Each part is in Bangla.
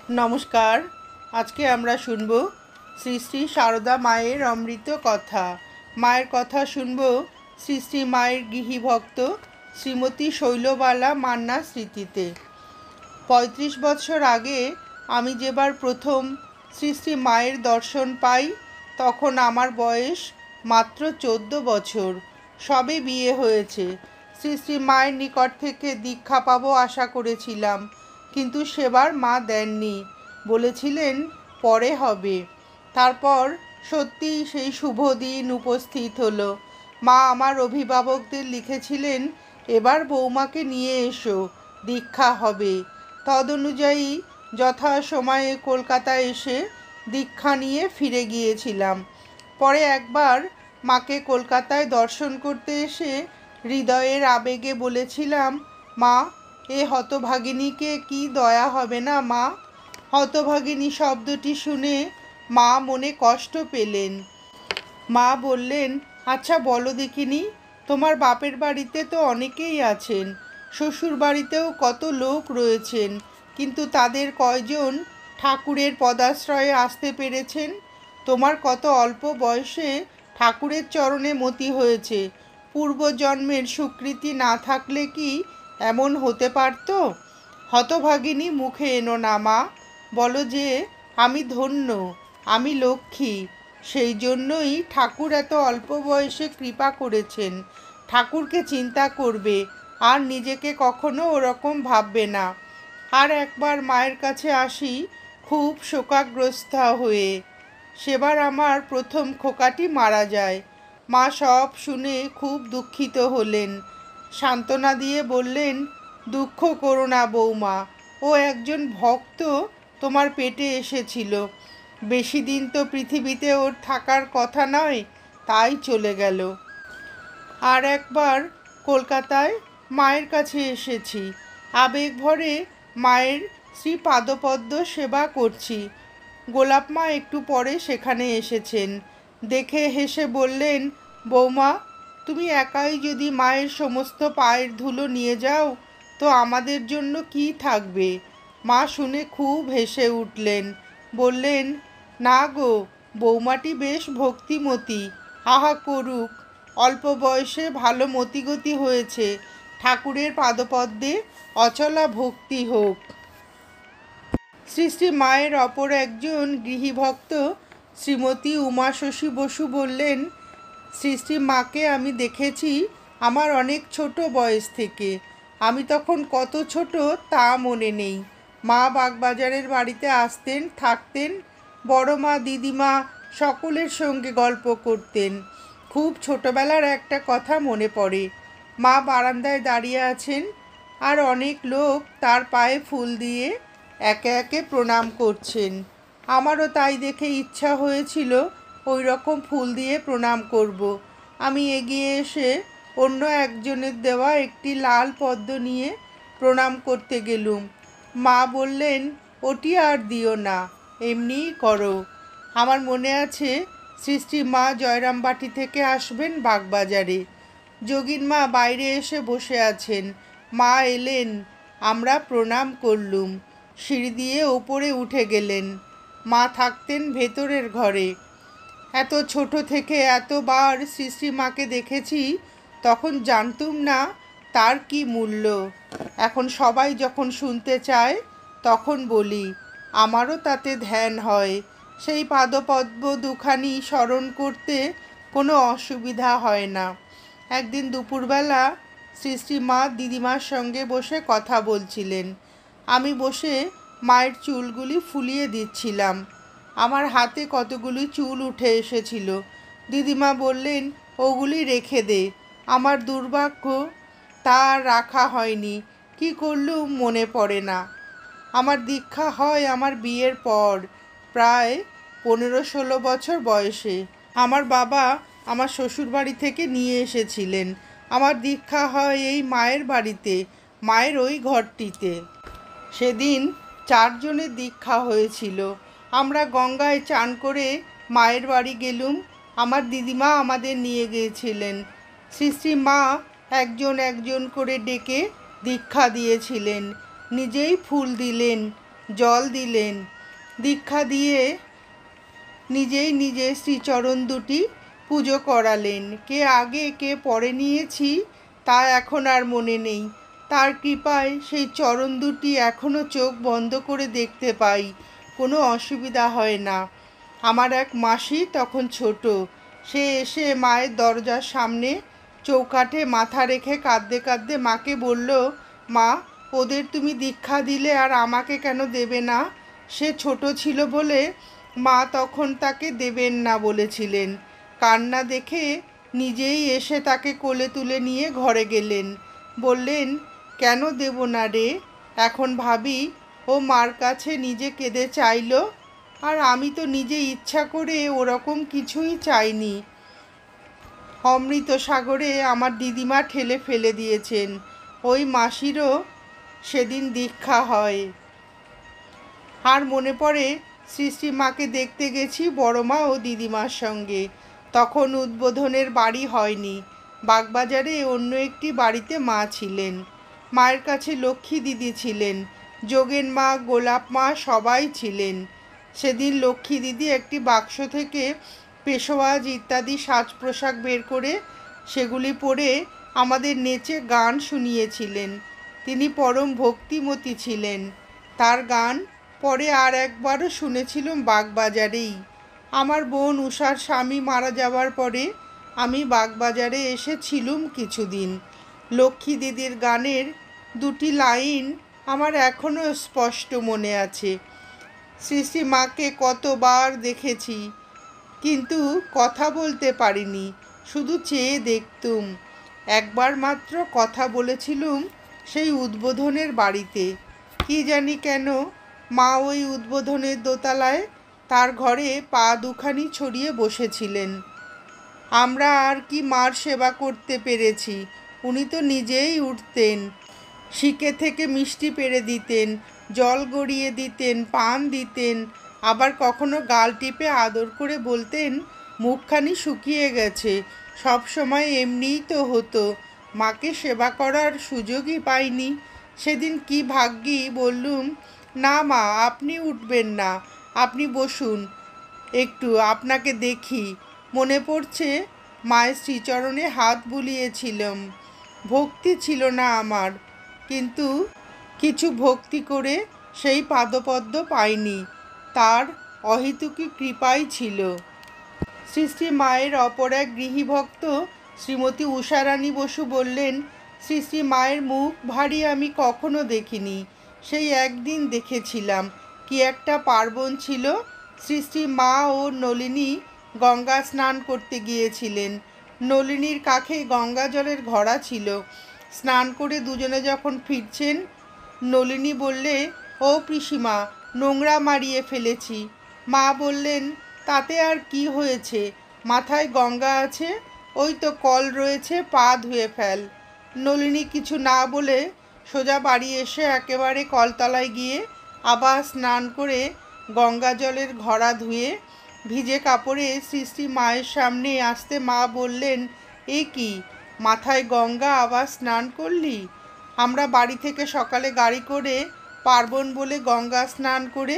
नमस्कार। आज के आमरा शुनबो श्री श्री शारदा मायेर अमृत कथा। मायेर कथा शुनबो श्री श्री मायेर गृही भक्त श्रीमती शैलबाला मान्ना स्मृतिते। 35 बछर आगे आमी जेबार प्रथम श्री श्री मायेर दर्शन पाई तखन आमार बयस मात्र 14 बछर। सबे बिये हयेछे। श्री श्री मायेर निकट थेके दीक्षा पाबो आशा करेछिलाम, किन्तु सेबार मा देनনি, বলেছিলেন পরে হবে। তারপর সত্যিই সেই শুভ দিন উপস্থিত হলো। মা আমার অভিভাবকদের লিখেছিলেন, এবার বৌমাকে নিয়ে এসো, দীক্ষা হবে। তদনুযায়ী যথাসময়ে কলকাতায় এসে দীক্ষা নিয়ে ফিরে গিয়েছিলাম। পরে একবার মাকে কলকাতায় দর্শন করতে এসে হৃদয়ের আবেগে বলেছিলাম, মা, এ হতভাগিনীকে কি দয়া হবে না মা? হতভাগিনী শব্দটি শুনে মা মনে কষ্ট পেলেন। মা বললেন, আচ্ছা বলো দেখিনি, তোমার বাপের বাড়িতে তো অনেকেই আছেন, শ্বশুর বাড়িতেও কত লোক রয়েছেন, কিন্তু তাদের কয়জন ঠাকুরের পদাশ্রয়ে আসতে পেরেছেন? তোমার কত অল্প বয়সে ঠাকুরের চরণে মতি হয়েছে। পূর্বজন্মের স্বীকৃতি না থাকলে কি এমন হতে পারত? হতভাগিনী মুখে এনো না মা, বলো যে আমি ধন্য, আমি লক্ষ্মী। সেই জন্যই ঠাকুর এত অল্প বয়সে কৃপা করেছেন। ঠাকুরকে চিন্তা করবে আর নিজেকে কখনো ওরকম ভাববে না। আর একবার মায়ের কাছে আসি খুব শোকাগ্রস্ত হয়ে। সেবার আমার প্রথম খোকাটি মারা যায়। মা সব শুনে খুব দুঃখিত হলেন। সান্ত্বনা দিয়ে বললেন, দুঃখ করো না বৌমা, ও একজন ভক্ত তোমার পেটে এসেছিল, বেশি দিন তো পৃথিবীতে ওর থাকার কথা নয়, তাই চলে গেল। আর একবার কলকাতায় মায়ের কাছে এসেছি, আবেগ ভরে মায়ের শ্রী পাদপদ্ম সেবা করছি। গোলাপ মা একটু পরে সেখানে এসেছেন। দেখে হেসে বললেন, বৌমা, তুমি একাই যদি মায়ের সমস্ত পায়ের ধুলো নিয়ে যাও তো আমাদের জন্য কি থাকবে? মা শুনে খুব হেসে উঠলেন, বললেন, না গো, বৌমাটি বেশ ভক্তিমতী, আহা করুক, অল্প বয়সে ভালো মতিগতি হয়েছে, ঠাকুরের পাদপদ্মে অচলা ভক্তি হোক। শ্রী শ্রী মায়ের অপর একজন গৃহীভক্ত শ্রীমতী উমাশশী বসু বললেন, শ্রী শ্রী মাকে আমি দেখেছি আমার অনেক ছোট বয়স থেকে। আমি তখন কত ছোট তা মনে নেই। মা বাগবাজারের বাড়িতে আসতেন, থাকতেন, বড় মা, দিদিমা সকলের সঙ্গে গল্প করতেন। খুব ছোটবেলার একটা কথা মনে পড়ে। মা বারান্দায় দাঁড়িয়ে আছেন আর অনেক লোক তার পায়ে ফুল দিয়ে একে একে প্রণাম করছেন। আমারও তাই দেখে ইচ্ছা হয়েছিল ওই রকম ফুল দিয়ে প্রণাম করব। আমি এগিয়ে এসে অন্য একজনের দেওয়া একটি লাল পদ্ম নিয়ে প্রণাম করতে গেলুম। মা বললেন, ওটি আর দিও না, এমনিই করো। আমার মনে আছে শ্রী শ্রী মা জয়রামবাটি থেকে আসবেন বাগবাজারে। যোগীন মা বাইরে এসে বসে আছেন। মা এলেন, আমরা প্রণাম করলুম, সিঁড়ি দিয়ে ওপরে উঠে গেলেন। মা থাকতেন ভেতরের ঘরে। এত ছোট থেকে এতবার শ্রী শ্রী মাকে দেখেছি, তখন জানতুম না তার কি মূল্য। এখন সবাই যখন শুনতে চায় তখন বলি, আমারও তাতে ধ্যান হয়। সেই পাদপদ্ম দুখানি স্মরণ করতে কোনো অসুবিধা হয় না। একদিন দুপুরবেলা শ্রী শ্রী মা দিদিমার সঙ্গে বসে কথা বলছিলেন। আমি বসে মায়ের চুলগুলি ফুলিয়ে দিচ্ছিলাম। আমার হাতে কতগুলি চুল উঠে এসেছিল। দিদিমা বললেন, ওগুলি রেখে দে। আমার দুর্ভাগ্য, তা রাখা হয়নি। কি করলুম মনে পড়ে না। আমার দীক্ষা হয় আমার বিয়ের পর, প্রায় 15-16 বছর বয়সে। আমার বাবা আমার শ্বশুরবাড়ি থেকে নিয়ে এসেছিলেন। আমার দীক্ষা হয় এই মায়ের বাড়িতে, মায়ের ওই ঘরটিতে। সেদিন 4 জনের দীক্ষা হয়েছিল। আমরা গঙ্গায় চান করে মায়ের বাড়ি গেলুম। আমার দিদিমা আমাদের নিয়ে গিয়েছিলেন। শ্রী শ্রী মা একজন একজন করে ডেকে দীক্ষা দিয়েছিলেন, নিজেই ফুল দিলেন। জল দিলেন। দীক্ষা দিয়ে নিজেই নিজে শ্রীচরণ দুটি পুজো করালেন। কে আগে কে পরে নিয়েছি তা এখন আর মনে নেই। তার কৃপায় সেই চরণ দুটি এখনও চোখ বন্ধ করে দেখতে পাই, কোনো অসুবিধা হয় না। আমার এক মাসি তখন ছোট, সে এসে মায়ের দরজার সামনে চৌকাঠে মাথা রেখে কাঁদতে কাঁদতে মাকে বলল, মা, ওদের তুমি দীক্ষা দিলে আর আমাকে কেন দেবে না? সে ছোট ছিল বলে মা তখন তাকে দেবেন না বলেছিলেন। কান্না দেখে নিজেই এসে তাকে কোলে তুলে নিয়ে ঘরে গেলেন। বললেন, কেন দেব না রে? এখন ভাবি ও মার কাছে নিজে কেঁদে চাইল, আর আমি তো নিজে ইচ্ছা করে ওরকম কিছুই চাইনি। অমৃত সাগরে আমার দিদিমা ঠেলে ফেলে দিয়েছেন। ওই মাসিরও সেদিন দীক্ষা হয়। আর মনে পড়ে শ্রী মাকে দেখতে গেছি বড় মা ও দিদিমার সঙ্গে। তখন উদ্বোধনের বাড়ি হয়নি, বাগবাজারে অন্য একটি বাড়িতে মা ছিলেন। মায়ের কাছে লক্ষ্মী দিদি ছিলেন, যোগেন মা, গোলাপ মা সবাই ছিলেন। সেদিন লক্ষ্মী দিদি একটি বাক্স থেকে পেশোয়াজ ইত্যাদি সাজ পোশাক বের করে সেগুলি পরে আমাদের নেচে গান শুনিয়েছিলেন। তিনি পরম ভক্তিমতী ছিলেন। তার গান পরে আর একবারও শুনেছিলাম বাগবাজারেই। আমার বোন উষার স্বামী মারা যাওয়ার পরে আমি বাগবাজারে এসেছিলুম কিছুদিন। লক্ষ্মী দিদির গানের দুটি লাইন আমার এখনও স্পষ্ট মনে আছে। শ্রী মাকে কতবার দেখেছি, কিন্তু কথা বলতে পারিনি, শুধু চেয়ে দেখতুম। একবার মাত্র কথা বলেছিলুম সেই উদ্বোধনের বাড়িতে। কি জানি কেন মা ওই উদ্বোধনের দোতলায় তার ঘরে পা দুখানি ছড়িয়ে বসেছিলেন। আমরা আর কি মার সেবা করতে পেরেছি। উনি তো নিজেই উঠতেন, শিকে থেকে মিষ্টি পেড়ে দিতেন, জল গড়িয়ে দিতেন, পান দিতেন, আবার কখনো গাল টিপে আদর করে বলতেন, মুখখানি শুকিয়ে গেছে। সব সময় এমনিই তো হতো, মাকে সেবা করার সুযোগই পাইনি। সেদিন কি ভাগ্যি বললুম, না মা, আপনি উঠবেন না, আপনি বসুন, একটু আপনাকে দেখি। মনে পড়ছে মায়ের শ্রীচরণে হাত বুলিয়েছিলাম। ভক্তি ছিল না আমার, কিন্তু কিছু ভক্তি করে সেই পাদপদ্ম পাইনি, তার অহেতুকী কৃপাই ছিল। শ্রী মায়ের অপর এক গৃহীভক্ত শ্রীমতী উষারানী বসু বললেন, শ্রী মায়ের মুখ ভারী আমি কখনো দেখিনি। সেই একদিন দেখেছিলাম, কি একটা পার্বণ ছিল। শ্রী মা ও নলিনী গঙ্গা স্নান করতে গিয়েছিলেন। নলিনীর কাছে গঙ্গা জলের ঘড়া ছিল। স্নান করে দুজনে যখন ফিরছেন, নলিনী বললে, ও পিসিমা, নোংরা মারিয়ে ফেলেছি। মা বললেন, তাতে আর কি হয়েছে, মাথায় গঙ্গা আছে, ওই তো কল রয়েছে, পা ধুয়ে ফেল। নলিনী কিছু না বলে সোজা বাড়ি এসে একেবারে কলতলায় গিয়ে আবার স্নান করে গঙ্গা জলের ঘড়া ধুয়ে ভিজে কাপড়ে শ্রী মায়ের সামনে আসতে মা বললেন, এ কি, মাথায় গঙ্গা, আবার স্নান করলি? আমরা বাড়ি থেকে সকালে গাড়ি করে পার্বণ বলে গঙ্গা স্নান করে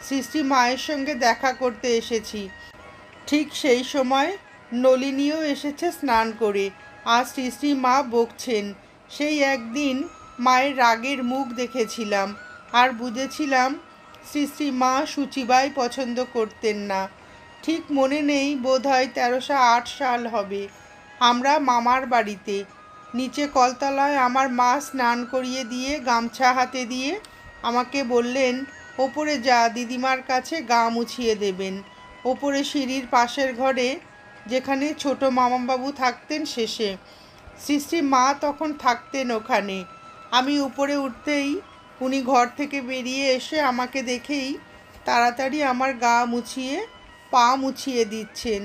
শ্রী মায়ের সঙ্গে দেখা করতে এসেছি। ঠিক সেই সময় নলিনীও এসেছে স্নান করে, আর শ্রী মা বকছেন। সেই একদিন মায়ের রাগের মুখ দেখেছিলাম, আর বুঝেছিলাম শ্রী মা শুচিবাই পছন্দ করতেন না। ঠিক মনে নেই, বোধহয় 1308 সাল হবে। আমরা মামার বাড়িতে, নিচে কলতলায় আমার মা স্নান করিয়ে দিয়ে গামছা হাতে দিয়ে আমাকে বললেন, ওপরে যা, দিদিমার কাছে গা মুছিয়ে দেবেন। ওপরে সিঁড়ির পাশের ঘরে, যেখানে ছোট মামাবাবু থাকতেন, শেষে। শ্রী মা তখন থাকতেন ওখানে। আমি উপরে উঠতেই উনি ঘর থেকে বেরিয়ে এসে আমাকে দেখেই তাড়াতাড়ি আমার গা মুছিয়ে পা মুছিয়ে দিচ্ছেন।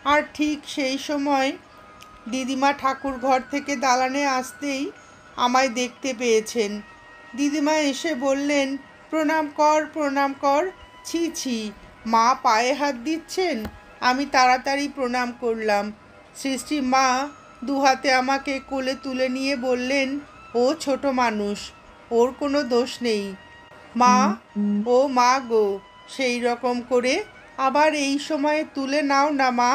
আর ঠিক সেই সময় দিদিমা ঠাকুর ঘর থেকে দালানে আসতেই আমায় দেখতে পেয়েছেন। দিদিমা এসে বললেন, প্রণাম কর, প্রণাম কর। ছি ছি, মা পায়ে হাত দিচ্ছেন। আমি তাড়াতাড়ি প্রণাম করলাম। শ্রী মা দুহাতে আমাকে কোলে তুলে নিয়ে বললেন, ও ছোট মানুষ, ওর কোনো দোষ নেই। মা ও মা গো, সেই রকম করে আবার এই সময়ে তুলে নাও না মা।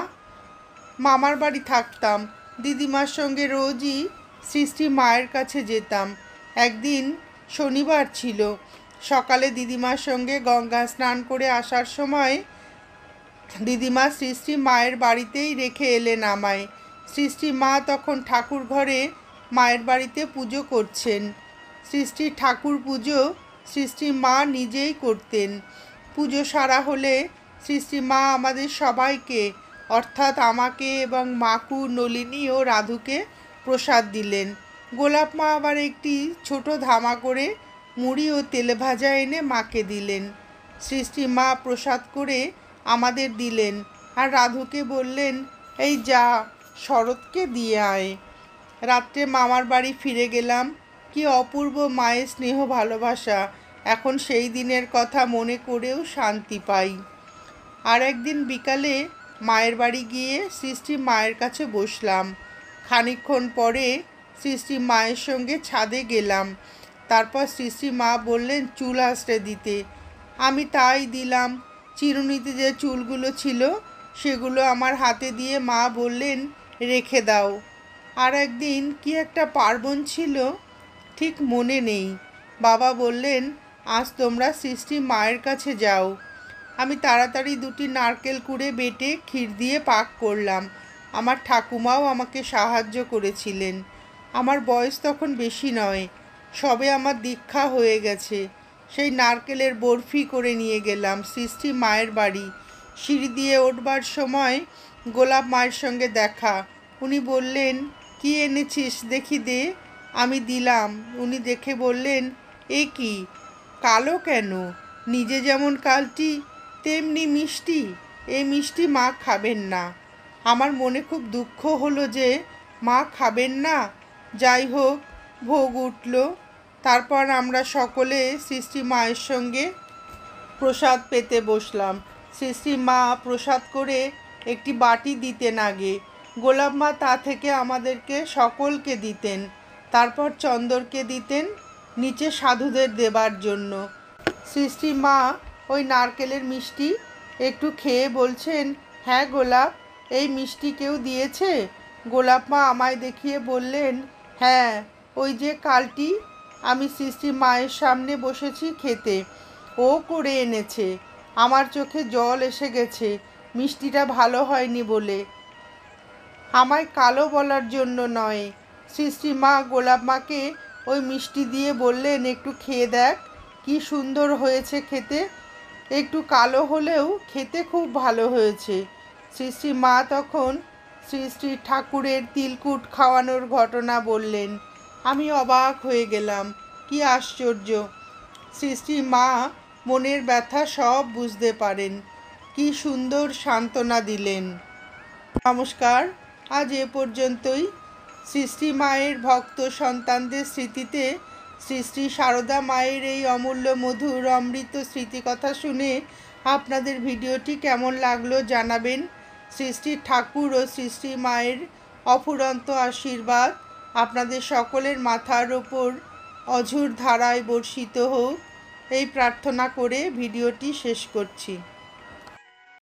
মামার বাড়ি থাকতাম, দিদিমার সঙ্গে রোজই সৃষ্টি মায়ের কাছে যেতাম। একদিন শনিবার ছিল, সকালে দিদিমার সঙ্গে গঙ্গা স্নান করে আসার সময় দিদিমা সৃষ্টি মায়ের বাড়িতেই রেখে এলেন আমায়। সৃষ্টি মা তখন ঠাকুর ঘরে মায়ের বাড়িতে পুজো করছেন। সৃষ্টির ঠাকুর পুজো সৃষ্টি মা নিজেই করতেন। পুজো সারা হলে সৃষ্টি মা আমাদের সবাইকে, অর্থাৎ আমাকে এবং মাকু, নলিনী ও রাধুকে প্রসাদ দিলেন। গোলাপ মা আবার একটি ছোট ধামা করে মুড়ি ও তেলে ভাজা এনে মাকে দিলেন। সৃষ্টি মা প্রসাদ করে আমাদের দিলেন আর রাধুকে বললেন, এই যা শরৎকে দিয়ে আয়। রাত্রে মামার বাড়ি ফিরে গেলাম। কি অপূর্ব মায়ের স্নেহ ভালোবাসা! এখন সেই দিনের কথা মনে করেও শান্তি পাই। আর একদিন বিকালে মায়ের বাড়ি গিয়ে সৃষ্টি মায়ের কাছে বসলাম। খানিকক্ষণ পরে সৃষ্টি মায়ের সঙ্গে ছাদে গেলাম। তারপর সৃষ্টি মা বললেন চুল আঁচড়ে দিতে। আমি তাই দিলাম। চিরুনিতে যে চুলগুলো ছিল সেগুলো আমার হাতে দিয়ে মা বললেন রেখে দাও। আর একদিন কি একটা পার্বণ ছিল, ঠিক মনে নেই। বাবা বললেন আজ তোমরা সৃষ্টি মায়ের কাছে যাও। আমি তাড়াতাড়ি দুটি নারকেল কুড়ে বেটে ক্ষীর দিয়ে পাক করলাম। আমার ঠাকুমাও আমাকে সাহায্য করেছিলেন। আমার বয়স তখন বেশি নয়, সবে আমার দীক্ষা হয়ে গেছে। সেই নারকেলের বরফি করে নিয়ে গেলাম সৃষ্টি মায়ের বাড়ি। সিঁড়ি দিয়ে উঠবার সময় গোলাপ মায়ের সঙ্গে দেখা। উনি বললেন কি এনেছিস দেখি দে। আমি দিলাম। উনি দেখে বললেন এ কি, কালো কেন? নিজে যেমন কালটি তেমনি মিষ্টি। এই মিষ্টি মা খাবেন না। আমার মনে খুব দুঃখ হলো যে মা খাবেন না। যাই হোক, ভোগ উঠল। তারপর আমরা সকলে সৃষ্টি মায়ের সঙ্গে প্রসাদ পেতে বসলাম। সৃষ্টি মা প্রসাদ করে একটি বাটি দিতেন আগে। গোলাপ মা তা থেকে আমাদেরকে সকলকে দিতেন। তারপর চন্দরকে দিতেন নিচে সাধুদের দেবার জন্য। সৃষ্টি মা ওই নারকেলের মিষ্টি একটু খেয়ে বলছেন, হ্যাঁ গোলাপ, এই মিষ্টি কেউ দিয়েছে? গোলাপ মা আমায় দেখিয়ে বললেন, হ্যাঁ, ওই যে কালটি আমি সৃষ্টি মায়ের সামনে বসেছি খেতে, ও করে এনেছে। আমার চোখে জল এসে গেছে মিষ্টিটা ভালো হয়নি বলে। আমায় কালো বলার জন্য নয়। সৃষ্টি মা গোলাপ মাকে ওই মিষ্টি দিয়ে বললেন একটু খেয়ে দেখ, কি সুন্দর হয়েছে খেতে। একটু কালো হলেও খেতে খুব ভালো হয়েছে। সৃষ্টি মা তখন সৃষ্টি ঠাকুরের তিলকুট খাওয়ানোর ঘটনা বললেন। আমি অবাক হয়ে গেলাম, কি আশ্চর্য! সৃষ্টি মা মনের ব্যথা সব বুঝতে পারেন। কি সুন্দর সান্ত্বনা দিলেন। নমস্কার, আজ এ পর্যন্তই। সৃষ্টি মায়ের ভক্ত সন্তানদের স্মৃতিতে সৃষ্টি সারদা মায়ের এই অমূল্য মধুর অমৃত স্মৃতিকথা শুনে আপনাদের ভিডিওটি কেমন লাগলো জানাবেন। সৃষ্টির ঠাকুর ও সৃষ্টি মায়ের অফুরন্ত আশীর্বাদ আপনাদের সকলের মাথার ওপর অঝোর ধারায় বর্ষিত হোক, এই প্রার্থনা করে ভিডিওটি শেষ করছি।